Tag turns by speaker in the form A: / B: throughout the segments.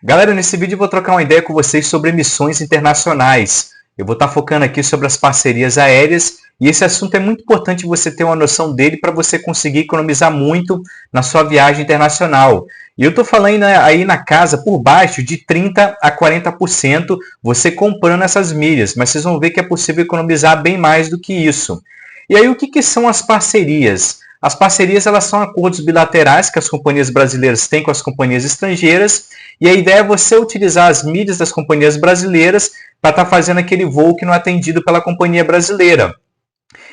A: Galera, nesse vídeo eu vou trocar uma ideia com vocês sobre missões internacionais. Eu vou estar focando aqui sobre as parcerias aéreas e esse assunto é muito importante você ter uma noção dele para você conseguir economizar muito na sua viagem internacional. E eu estou falando aí na casa, por baixo, de 30% a 40% você comprando essas milhas, mas vocês vão ver que é possível economizar bem mais do que isso. E aí, o que são as parcerias? As parcerias elas são acordos bilaterais que as companhias brasileiras têm com as companhias estrangeiras e a ideia é você utilizar as milhas das companhias brasileiras para estar fazendo aquele voo que não é atendido pela companhia brasileira.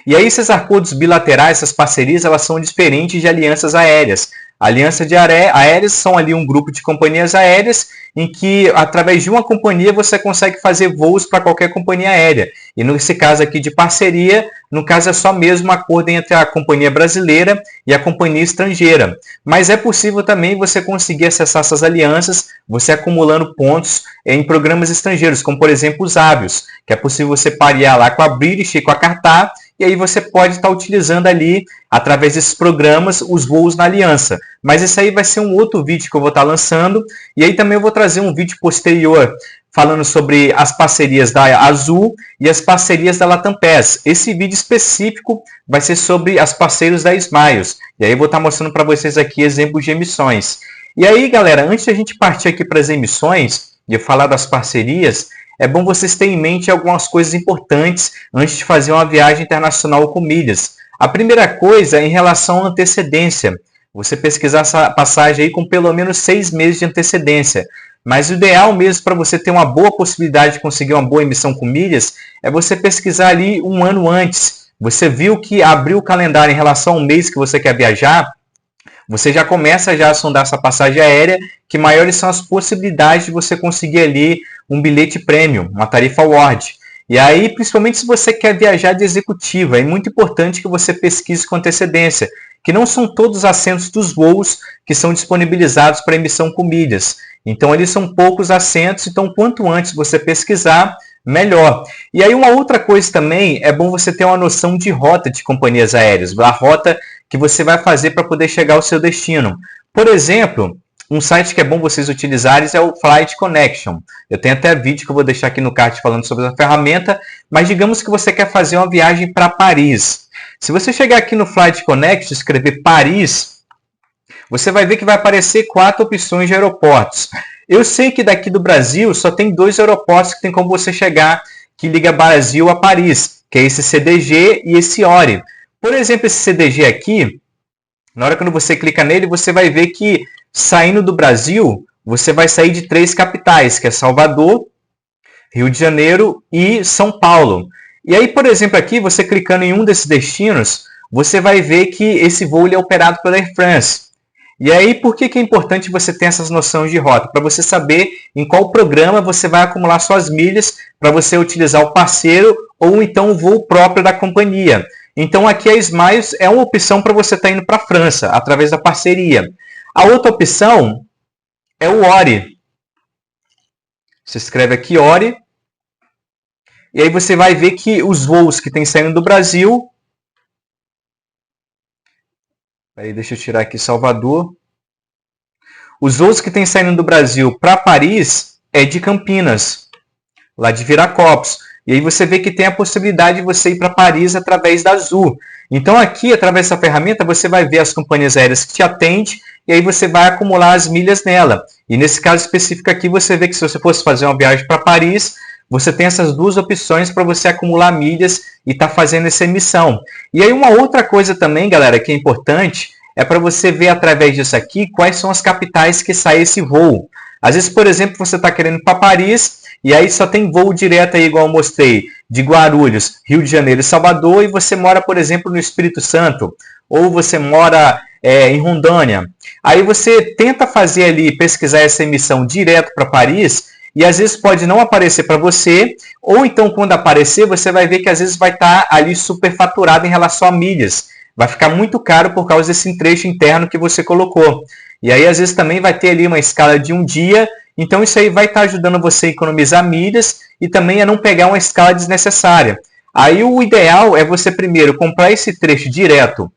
A: E aí esses acordos bilaterais, essas parcerias, elas são diferentes de alianças aéreas. Alianças aéreas são ali um grupo de companhias aéreas em que, através de uma companhia, você consegue fazer voos para qualquer companhia aérea. E nesse caso aqui de parceria, no caso é só mesmo um acordo entre a companhia brasileira e a companhia estrangeira. Mas é possível também você conseguir acessar essas alianças, você acumulando pontos em programas estrangeiros, como por exemplo os Avios, que é possível você parear lá com a British e com a Qatar, e aí você pode estar utilizando ali, através desses programas, os voos na aliança. Mas esse aí vai ser um outro vídeo que eu vou estar lançando, e aí também eu vou trazer um vídeo posterior falando sobre as parcerias da Azul e as parcerias da Latam PASS. Esse vídeo específico vai ser sobre as parceiros da Smiles, e aí eu vou estar mostrando para vocês aqui exemplos de emissões. E aí, galera, antes de a gente partir aqui para as emissões, e eu falar das parcerias, é bom vocês terem em mente algumas coisas importantes antes de fazer uma viagem internacional com milhas. A primeira coisa é em relação à antecedência. Você pesquisar essa passagem aí com pelo menos 6 meses de antecedência. Mas o ideal mesmo para você ter uma boa possibilidade de conseguir uma boa emissão com milhas é você pesquisar ali um ano antes. Você viu que abriu o calendário em relação ao mês que você quer viajar, você já começa já a sondar essa passagem aérea, que maiores são as possibilidades de você conseguir ali um bilhete premium, uma tarifa award. E aí, principalmente se você quer viajar de executiva, é muito importante que você pesquise com antecedência, que não são todos os assentos dos voos que são disponibilizados para emissão com milhas. Então, eles são poucos assentos, então quanto antes você pesquisar, melhor. E aí uma outra coisa também, é bom você ter uma noção de rota de companhias aéreas, a rota que você vai fazer para poder chegar ao seu destino. Por exemplo, um site que é bom vocês utilizarem é o Flight Connection. Eu tenho até vídeo que eu vou deixar aqui no card falando sobre a ferramenta, mas digamos que você quer fazer uma viagem para Paris. Se você chegar aqui no Flight Connection e escrever Paris, você vai ver que vai aparecer 4 opções de aeroportos. Eu sei que daqui do Brasil só tem 2 aeroportos que tem como você chegar, que liga Brasil a Paris, que é esse CDG e esse ORI. Por exemplo, esse CDG aqui, na hora que você clica nele, você vai ver que saindo do Brasil, você vai sair de 3 capitais, que é Salvador, Rio de Janeiro e São Paulo. E aí, por exemplo, aqui, você clicando em um desses destinos, você vai ver que esse voo é operado pela Air France. E aí, por que é importante você ter essas noções de rota? Para você saber em qual programa você vai acumular suas milhas para você utilizar o parceiro ou então o voo próprio da companhia. Então, aqui a Smiles é uma opção para você estar indo para a França, através da parceria. A outra opção é o ORI. Você escreve aqui ORI. E aí você vai ver que os voos que tem saindo do Brasil... Aí, deixa eu tirar aqui Salvador. Os voos que tem saindo do Brasil para Paris é de Campinas, lá de Viracopos. E aí você vê que tem a possibilidade de você ir para Paris através da Azul. Então aqui, através dessa ferramenta, você vai ver as companhias aéreas que te atendem e aí você vai acumular as milhas nela. E nesse caso específico aqui, você vê que se você fosse fazer uma viagem para Paris, você tem essas 2 opções para você acumular milhas e estar fazendo essa emissão. E aí uma outra coisa também, galera, que é importante, é para você ver através disso aqui quais são as capitais que sai esse voo. Às vezes, por exemplo, você está querendo ir para Paris e aí só tem voo direto aí, igual eu mostrei, de Guarulhos, Rio de Janeiro e Salvador, e você mora, por exemplo, no Espírito Santo, ou você mora em Rondônia. Aí você tenta fazer ali, pesquisar essa emissão direto para Paris, e às vezes pode não aparecer para você, ou então quando aparecer, você vai ver que às vezes vai estar ali superfaturado em relação a milhas. Vai ficar muito caro por causa desse trecho interno que você colocou. E aí às vezes também vai ter ali uma escala de um dia, então isso aí vai estar ajudando você a economizar milhas e também a não pegar uma escala desnecessária. Aí o ideal é você primeiro comprar esse trecho direto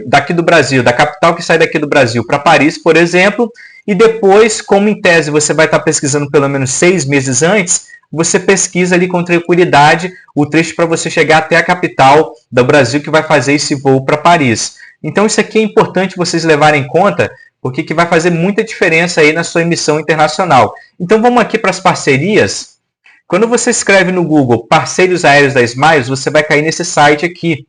A: daqui do Brasil, da capital que sai daqui do Brasil para Paris, por exemplo, e depois, como em tese você vai estar pesquisando pelo menos 6 meses antes, você pesquisa ali com tranquilidade o trecho para você chegar até a capital do Brasil que vai fazer esse voo para Paris. Então isso aqui é importante vocês levarem em conta, porque que vai fazer muita diferença aí na sua emissão internacional. Então vamos aqui para as parcerias. Quando você escreve no Google parceiros aéreos da Smiles, você vai cair nesse site aqui.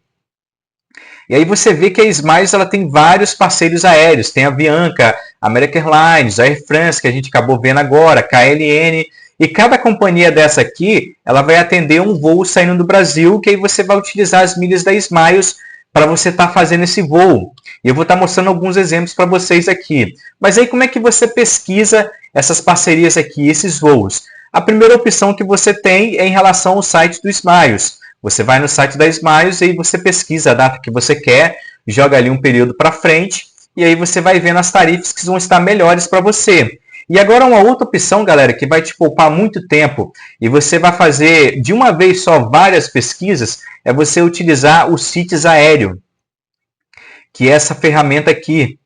A: E aí você vê que a Smiles ela tem vários parceiros aéreos. Tem a Avianca, American Airlines, a Air France, que a gente acabou vendo agora, KLM. E cada companhia dessa aqui, ela vai atender um voo saindo do Brasil, que aí você vai utilizar as milhas da Smiles para você estar fazendo esse voo. E eu vou estar mostrando alguns exemplos para vocês aqui. Mas aí como é que você pesquisa essas parcerias aqui, esses voos? A primeira opção que você tem é em relação ao site do Smiles. Você vai no site da Smiles e aí você pesquisa a data que você quer, joga ali um período para frente e aí você vai vendo as tarifas que vão estar melhores para você. E agora uma outra opção, galera, que vai te poupar muito tempo e você vai fazer de uma vez só várias pesquisas, é você utilizar o CITES Aéreo, que é essa ferramenta aqui.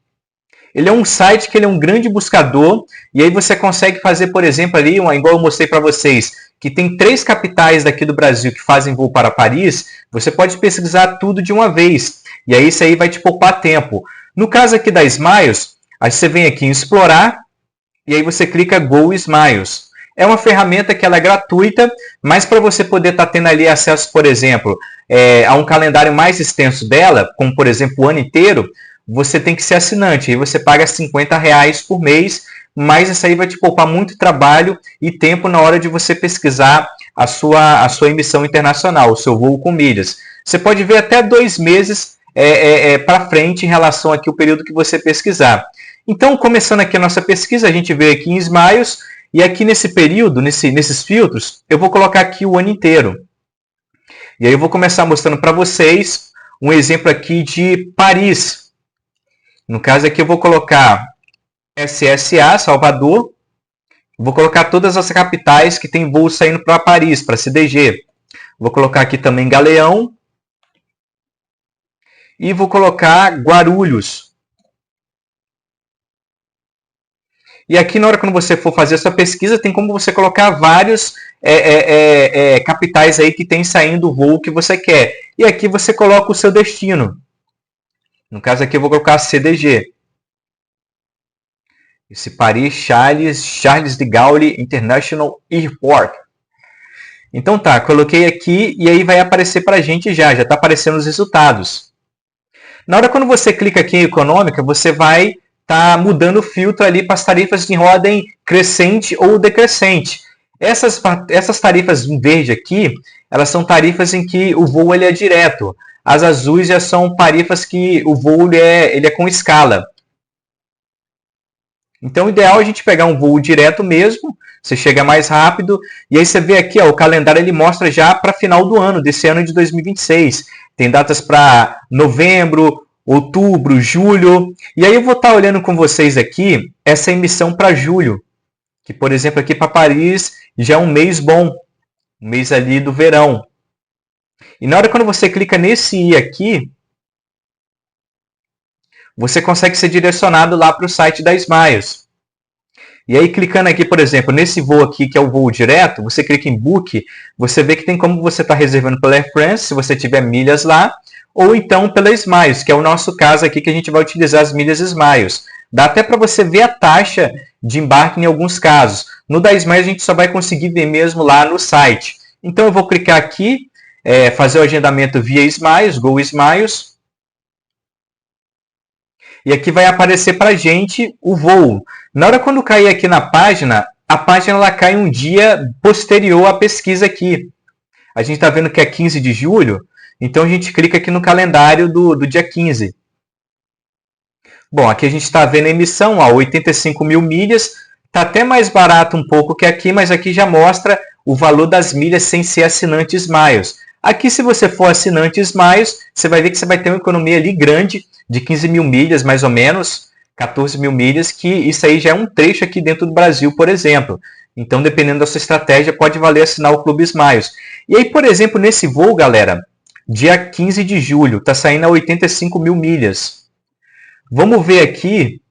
A: Ele é um site que ele é um grande buscador e aí você consegue fazer, por exemplo, ali, igual eu mostrei para vocês, que tem 3 capitais daqui do Brasil que fazem voo para Paris, você pode pesquisar tudo de uma vez. E aí isso aí vai te poupar tempo. No caso aqui da Smiles, aí você vem aqui em explorar e aí você clica Go Smiles. É uma ferramenta que ela é gratuita, mas para você poder estar tendo ali acesso, por exemplo, a um calendário mais extenso dela, como por exemplo o ano inteiro, você tem que ser assinante. Aí você paga R$50 por mês, mas isso aí vai te poupar muito trabalho e tempo na hora de você pesquisar a sua emissão internacional, o seu voo com milhas. Você pode ver até 2 meses para frente em relação aqui ao período que você pesquisar. Então, começando aqui a nossa pesquisa, a gente veio aqui em Smiles, e aqui nesse período, nesses filtros, eu vou colocar aqui o ano inteiro. E aí eu vou começar mostrando para vocês um exemplo aqui de Paris. No caso aqui eu vou colocar SSA, Salvador. Vou colocar todas as capitais que tem voo saindo para Paris, para CDG. Vou colocar aqui também Galeão. E vou colocar Guarulhos. E aqui na hora quando você for fazer a sua pesquisa, tem como você colocar vários capitais aí que tem saindo o voo que você quer. E aqui você coloca o seu destino. No caso aqui eu vou colocar CDG. Esse Paris Charles de Gaulle International Airport. Então tá, coloquei aqui e aí vai aparecer para a gente já está aparecendo os resultados. Na hora quando você clica aqui em econômica, você vai estar mudando o filtro ali para as tarifas em ordem crescente ou decrescente. Essas tarifas em verde aqui, elas são tarifas em que o voo ele é direto. As azuis já são tarifas que o voo ele é com escala. Então, o ideal é a gente pegar um voo direto mesmo, você chega mais rápido, e aí você vê aqui, ó, o calendário ele mostra já para final do ano, desse ano de 2026. Tem datas para novembro, outubro, julho, e aí eu vou estar olhando com vocês aqui essa emissão para julho, que, por exemplo, aqui para Paris já é um mês bom, um mês ali do verão. E na hora quando você clica nesse i aqui, você consegue ser direcionado lá para o site da Smiles. E aí, clicando aqui, por exemplo, nesse voo aqui, que é o voo direto, você clica em Book, você vê que tem como você estar reservando pela Air France, se você tiver milhas lá, ou então pela Smiles, que é o nosso caso aqui, que a gente vai utilizar as milhas Smiles. Dá até para você ver a taxa de embarque em alguns casos. No da Smiles, a gente só vai conseguir ver mesmo lá no site. Então, eu vou clicar aqui, fazer o agendamento via Smiles, Go Smiles. E aqui vai aparecer para a gente o voo. Na hora quando cair aqui na página, a página ela cai um dia posterior à pesquisa aqui. A gente está vendo que é 15 de julho, então a gente clica aqui no calendário do dia 15. Bom, aqui a gente está vendo a emissão, ó, 85 mil milhas. Está até mais barato um pouco que aqui, mas aqui já mostra o valor das milhas sem ser assinante Smiles. Aqui, se você for assinante Smiles, você vai ver que você vai ter uma economia ali grande, de 15 mil milhas, mais ou menos, 14 mil milhas, que isso aí já é um trecho aqui dentro do Brasil, por exemplo. Então, dependendo da sua estratégia, pode valer assinar o Clube Smiles. E aí, por exemplo, nesse voo, galera, dia 15 de julho, está saindo a 85 mil milhas. Vamos ver aqui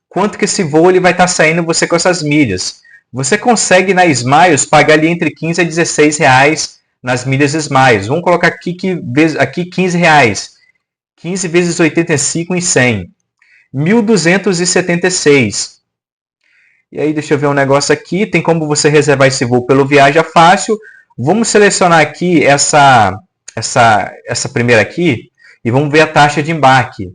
A: quanto que esse voo ele vai estar saindo você com essas milhas. Você consegue na Smiles pagar ali entre 15 a 16 reais nas milhas Smiles. Vamos colocar aqui 15 reais. 15 vezes 85 em 100. 1.276. E aí, deixa eu ver um negócio aqui. Tem como você reservar esse voo pelo Viaja Fácil. Vamos selecionar aqui essa primeira aqui e vamos ver a taxa de embarque.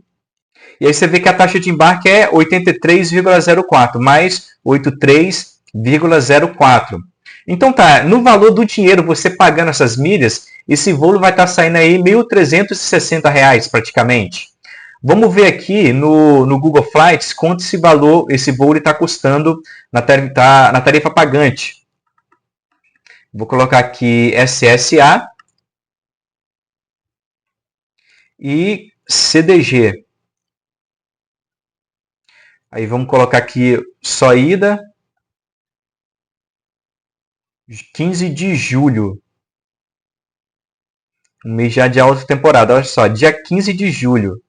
A: E aí você vê que a taxa de embarque é 83,04 mais 83,04. Então tá, no valor do dinheiro, você pagando essas milhas, esse voo vai estar saindo aí R$ 1.360 praticamente. Vamos ver aqui no Google Flights quanto esse voo está custando na tarifa pagante. Vou colocar aqui SSA e CDG. Aí vamos colocar aqui só ida. 15 de julho. Um mês já de alta temporada. Olha só, dia 15 de julho.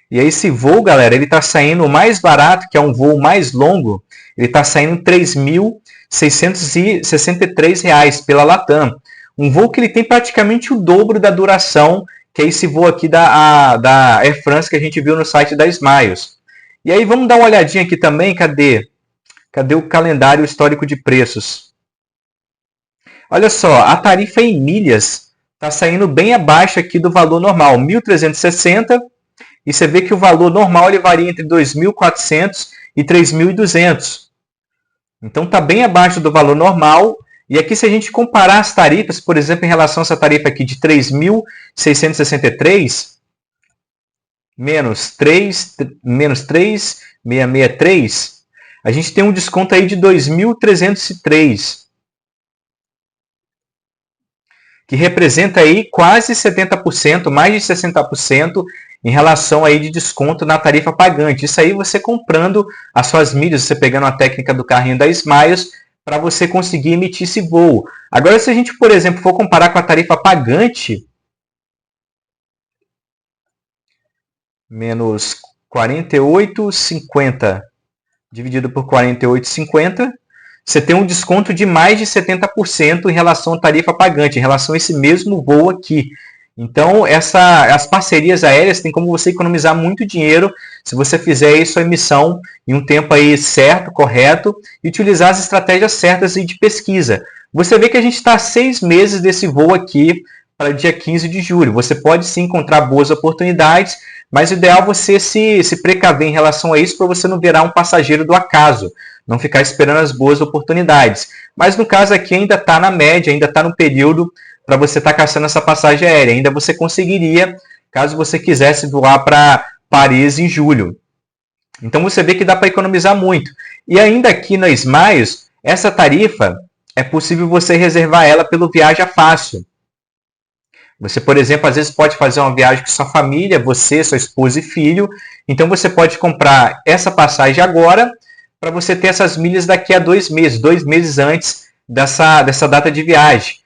A: E aí esse voo, galera, ele está saindo o mais barato, que é um voo mais longo, ele está saindo R$ 3.663 pela Latam. Um voo que ele tem praticamente o dobro da duração, que é esse voo aqui da Air France que a gente viu no site da Smiles. E aí vamos dar uma olhadinha aqui também, cadê o calendário histórico de preços? Olha só, a tarifa em milhas está saindo bem abaixo aqui do valor normal, 1.360. E você vê que o valor normal ele varia entre 2.400 e 3.200. Então está bem abaixo do valor normal. E aqui se a gente comparar as tarifas, por exemplo, em relação a essa tarifa aqui de 3.663 menos 3.663, a gente tem um desconto aí de 2.303. Que representa aí quase 70%, mais de 60% em relação aí de desconto na tarifa pagante. Isso aí você comprando as suas milhas, você pegando a técnica do carrinho da Smiles para você conseguir emitir esse voo. Agora, se a gente, por exemplo, for comparar com a tarifa pagante, menos 48,50 dividido por 48,50, você tem um desconto de mais de 70% em relação à tarifa pagante, em relação a esse mesmo voo aqui. Então, as parcerias aéreas tem como você economizar muito dinheiro se você fizer aí sua emissão em um tempo aí certo, correto, e utilizar as estratégias certas aí de pesquisa. Você vê que a gente está a 6 meses desse voo aqui para o dia 15 de julho. Você pode sim encontrar boas oportunidades, mas o ideal é você se precaver em relação a isso para você não virar um passageiro do acaso, não ficar esperando as boas oportunidades. Mas no caso aqui ainda está na média, ainda está no período para você estar caçando essa passagem aérea. Ainda você conseguiria, caso você quisesse voar para Paris em julho. Então você vê que dá para economizar muito. E ainda aqui na Smiles, essa tarifa é possível você reservar ela pelo Viaja Fácil. Você, por exemplo, às vezes pode fazer uma viagem com sua família, você, sua esposa e filho. Então você pode comprar essa passagem agora para você ter essas milhas daqui a 2 meses antes dessa data de viagem.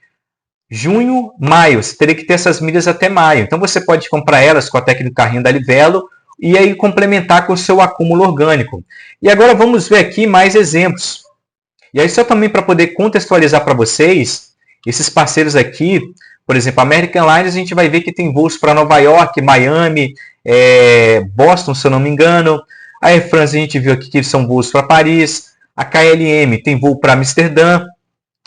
A: Junho, maio, você teria que ter essas milhas até maio. Então você pode comprar elas com a técnica do carrinho da Livelo e aí complementar com o seu acúmulo orgânico. E agora vamos ver aqui mais exemplos. E aí só também para poder contextualizar para vocês, esses parceiros aqui, por exemplo, a American Airlines, a gente vai ver que tem voos para Nova York, Miami, Boston, se eu não me engano. A Air France a gente viu aqui que são voos para Paris. A KLM tem voo para Amsterdã.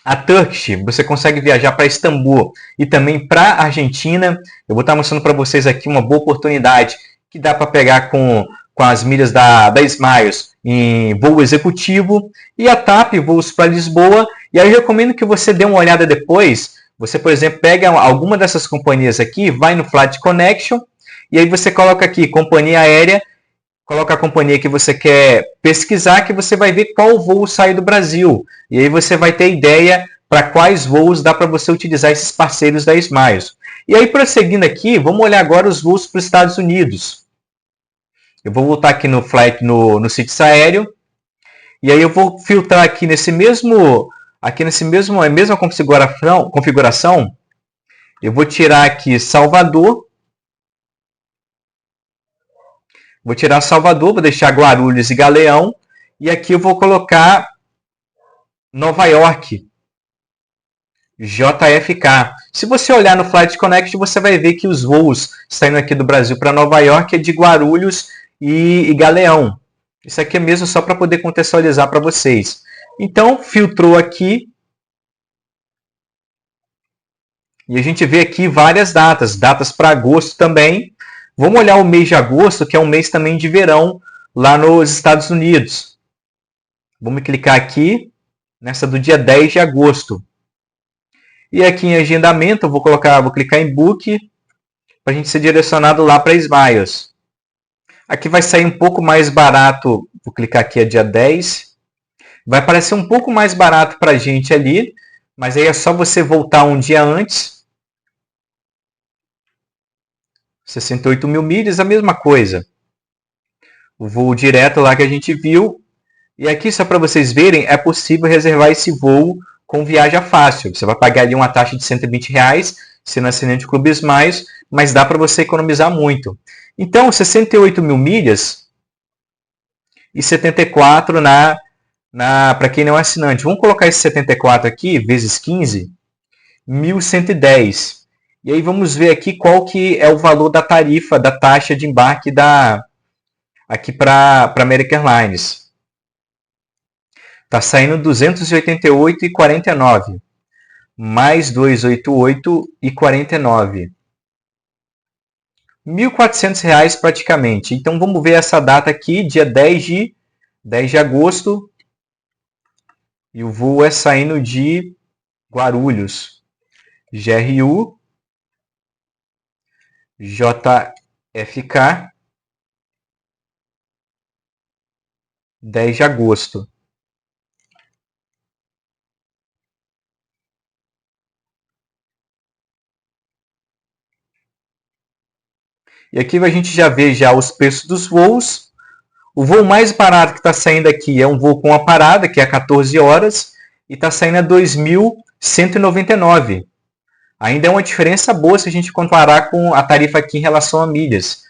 A: A Turkish, você consegue viajar para Istambul e também para a Argentina. Eu vou estar mostrando para vocês aqui uma boa oportunidade que dá para pegar com as milhas da Smiles em voo executivo. E a TAP, voos para Lisboa. E aí eu recomendo que você dê uma olhada depois. Você, por exemplo, pega alguma dessas companhias aqui, vai no Flight Connection e aí você coloca aqui companhia aérea, coloca a companhia que você quer pesquisar, que você vai ver qual voo sai do Brasil. E aí você vai ter ideia para quais voos dá para você utilizar esses parceiros da Smiles. E aí, prosseguindo aqui, vamos olhar agora os voos para os Estados Unidos. Eu vou voltar aqui no Flight, no CITES aéreo, e aí eu vou filtrar aqui nesse mesmo a mesma configuração, eu vou tirar aqui Salvador, vou deixar Guarulhos e Galeão, e aqui eu vou colocar Nova York, JFK. Se você olhar no Flight Connect, você vai ver que os voos saindo aqui do Brasil para Nova York é de Guarulhos e Galeão. Isso aqui é mesmo só para poder contextualizar para vocês. Então, filtrou aqui. E a gente vê aqui várias datas para agosto também. Vamos olhar o mês de agosto, que é um mês também de verão lá nos Estados Unidos. Vamos clicar aqui nessa do dia 10 de agosto. E aqui em agendamento, eu vou clicar em Book, para a gente ser direcionado lá para Smiles. Aqui vai sair um pouco mais barato, vou clicar aqui a dia 10. Vai aparecer um pouco mais barato para a gente ali, mas aí é só você voltar um dia antes. 68 mil milhas, a mesma coisa. O voo direto lá que a gente viu. E aqui, só para vocês verem, é possível reservar esse voo com Viaja Fácil. Você vai pagar ali uma taxa de R$120, sendo assinante de Clube Smiles, mas dá para você economizar muito. Então, 68 mil milhas e 74 para quem não é assinante. Vamos colocar esse 74 aqui, vezes 15, 1.110. E aí vamos ver aqui qual que é o valor da tarifa, da taxa de embarque aqui para American Airlines. Está saindo R$ 288,49. Mais R$ 288,49. R$ 1.400 praticamente. Então vamos ver essa data aqui, dia 10 de agosto. E o voo é saindo de Guarulhos. GRU, JFK, 10 de agosto. E aqui a gente já vê os preços dos voos. O voo mais barato que está saindo aqui é um voo com a parada, que é a 14 horas, e está saindo a 2.199. Ainda é uma diferença boa se a gente comparar com a tarifa aqui em relação a milhas.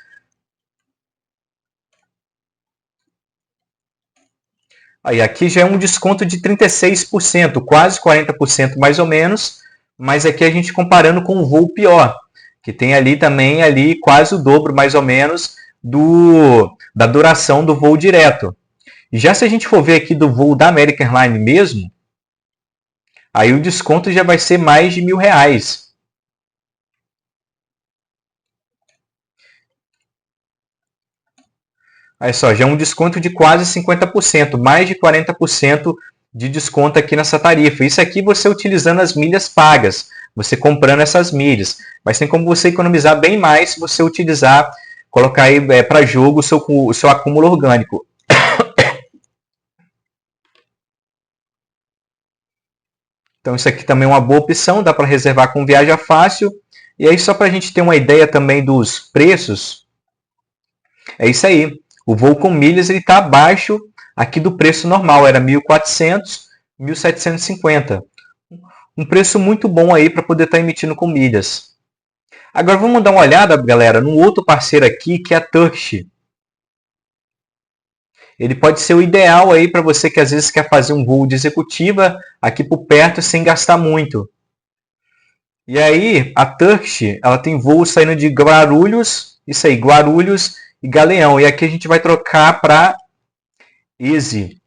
A: Aí, aqui já é um desconto de 36%, quase 40% mais ou menos, mas aqui a gente comparando com o voo pior, que tem ali também quase o dobro mais ou menos da duração do voo direto. E já se a gente for ver aqui do voo da American Airlines mesmo, aí o desconto já vai ser mais de R$1.000. Aí só, já é um desconto de quase 50%, mais de 40% de desconto aqui nessa tarifa. Isso aqui você utilizando as milhas pagas, você comprando essas milhas. Mas tem como você economizar bem mais se você colocar aí para jogo o seu acúmulo orgânico. Então isso aqui também é uma boa opção, dá para reservar com Viaja Fácil. E aí só para a gente ter uma ideia também dos preços, é isso aí. O voo com milhas está abaixo aqui do preço normal, era 1.400, 1.750. Um preço muito bom aí para poder estar emitindo com milhas. Agora vamos dar uma olhada, galera, num outro parceiro aqui que é a Turkish. Ele pode ser o ideal aí para você que às vezes quer fazer um voo de executiva aqui por perto sem gastar muito. E aí, a Turkish, ela tem voo saindo de Guarulhos, isso aí, Guarulhos e Galeão. E aqui a gente vai trocar para Easy.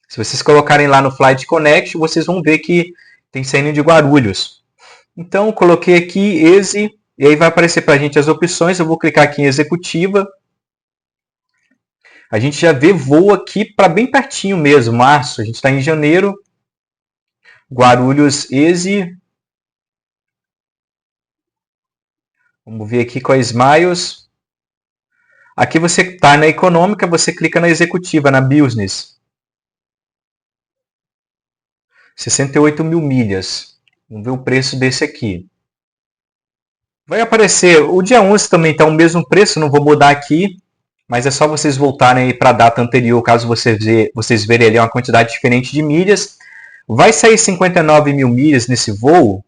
A: Se vocês colocarem lá no Flight Connect, vocês vão ver que tem saindo de Guarulhos. Então, coloquei aqui Easy, e aí vai aparecer para a gente as opções. Eu vou clicar aqui em Executiva. A gente já vê voo aqui para bem pertinho mesmo, março. A gente está em janeiro. Guarulhos Easy. Vamos ver aqui com a Smiles. Aqui você está na econômica, você clica na executiva, na business. 68 mil milhas. Vamos ver o preço desse aqui. Vai aparecer, o dia 11 também está o mesmo preço, não vou mudar aqui, mas é só vocês voltarem aí para a data anterior, caso vocês verem ali uma quantidade diferente de milhas. Vai sair 59 mil milhas nesse voo.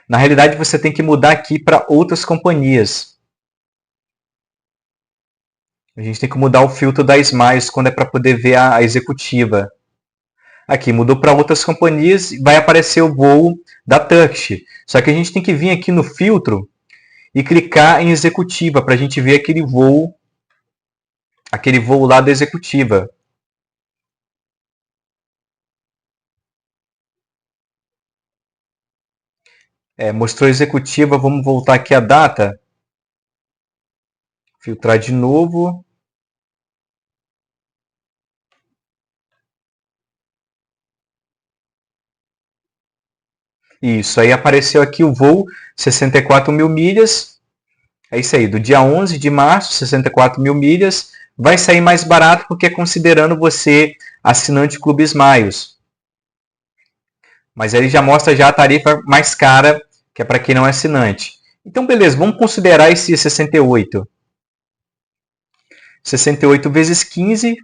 A: Na realidade, você tem que mudar aqui para outras companhias. A gente tem que mudar o filtro da Smiles quando é para poder ver a executiva. Aqui, mudou para outras companhias, vai aparecer o voo da Turkish. Só que a gente tem que vir aqui no filtro e clicar em executiva para a gente ver aquele voo lá da executiva. Mostrou executiva, vamos voltar aqui a data. Filtrar de novo. Isso, aí apareceu aqui o voo 64 mil milhas. É isso aí, do dia 11 de março, 64 mil milhas. Vai sair mais barato porque é considerando você assinante Clube Smiles. Mas aí ele já mostra já a tarifa mais cara, que é para quem não é assinante. Então, beleza, vamos considerar esse 68. 68 vezes 15,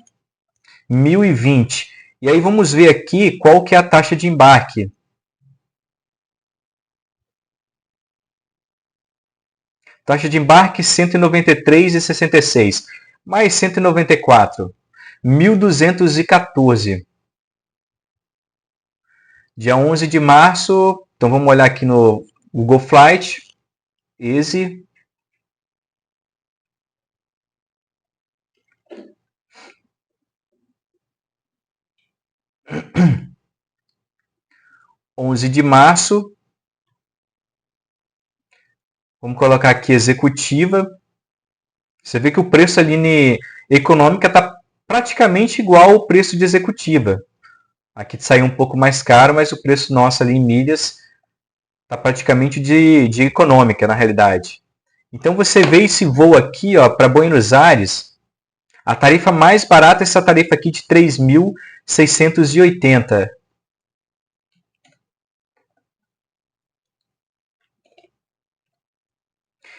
A: 1020. E aí vamos ver aqui qual que é a taxa de embarque. Taxa de embarque 193,66. Mais 194. 1.214. Dia 11 de março. Então vamos olhar aqui no Google Flight. Easy. (11 de março). Vamos colocar aqui executiva. Você vê que o preço ali em econômica está praticamente igual ao preço de executiva. Aqui saiu um pouco mais caro, mas o preço nosso ali em milhas está praticamente de econômica, na realidade. Então você vê esse voo aqui para Buenos Aires. A tarifa mais barata é essa tarifa aqui de 3.680.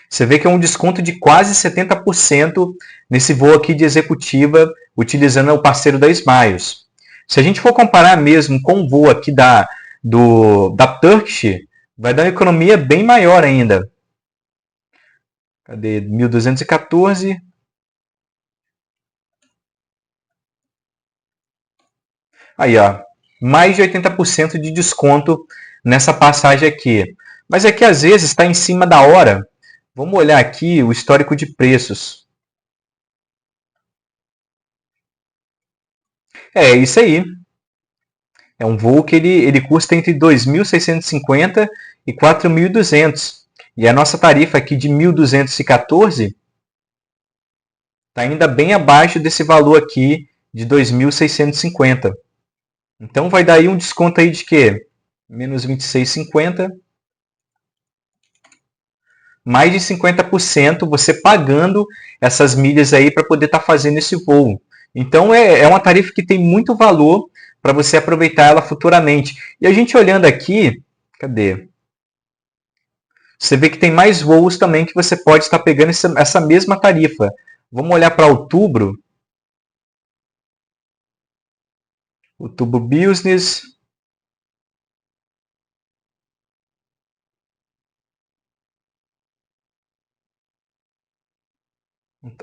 A: Você vê que é um desconto de quase 70% nesse voo aqui de executiva, utilizando o parceiro da Smiles. Se a gente for comparar mesmo com o voo aqui da Turkish, vai dar uma economia bem maior ainda. Cadê? 1.214. Aí, ó, mais de 80% de desconto nessa passagem aqui. Mas é que às vezes está em cima da hora. Vamos olhar aqui o histórico de preços. É isso aí. É um voo que ele custa entre 2.650 e 4.200. E a nossa tarifa aqui de 1.214 está ainda bem abaixo desse valor aqui de 2.650. Então vai dar aí um desconto aí de quê? Menos 26,50. Mais de 50% você pagando essas milhas aí para poder estar fazendo esse voo. Então é uma tarifa que tem muito valor para você aproveitar ela futuramente. E a gente olhando aqui, cadê? Você vê que tem mais voos também que você pode estar pegando essa mesma tarifa. Vamos olhar para outubro. Outubro Business.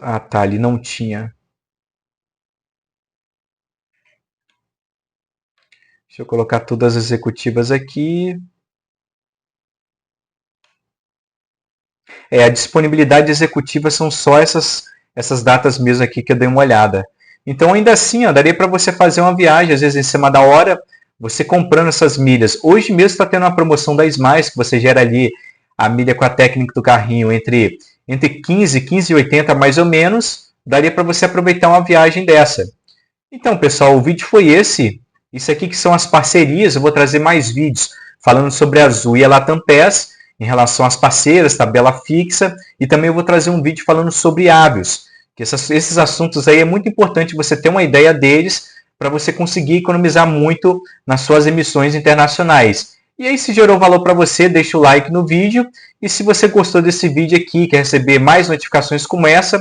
A: Ah, tá, ali não tinha. Deixa eu colocar todas as executivas aqui. A disponibilidade executiva são só essas datas mesmo aqui que eu dei uma olhada. Então, ainda assim, daria para você fazer uma viagem, às vezes em cima da hora, você comprando essas milhas. Hoje mesmo está tendo uma promoção da Smiles, que você gera ali a milha com a técnica do carrinho entre 15 e 15,80 mais ou menos. Daria para você aproveitar uma viagem dessa. Então, pessoal, o vídeo foi esse. Isso aqui que são as parcerias. Eu vou trazer mais vídeos falando sobre a Azul e a Latam Pass, em relação às parceiras, tabela fixa, e também eu vou trazer um vídeo falando sobre Avios, que esses assuntos aí é muito importante você ter uma ideia deles, para você conseguir economizar muito nas suas emissões internacionais. E aí, se gerou valor para você, deixa o like no vídeo. E se você gostou desse vídeo aqui, quer receber mais notificações como essa,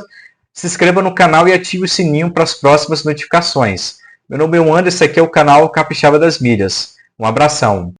A: se inscreva no canal e ative o sininho para as próximas notificações. Meu nome é Anderson, esse aqui é o canal Capixaba das Milhas. Um abração.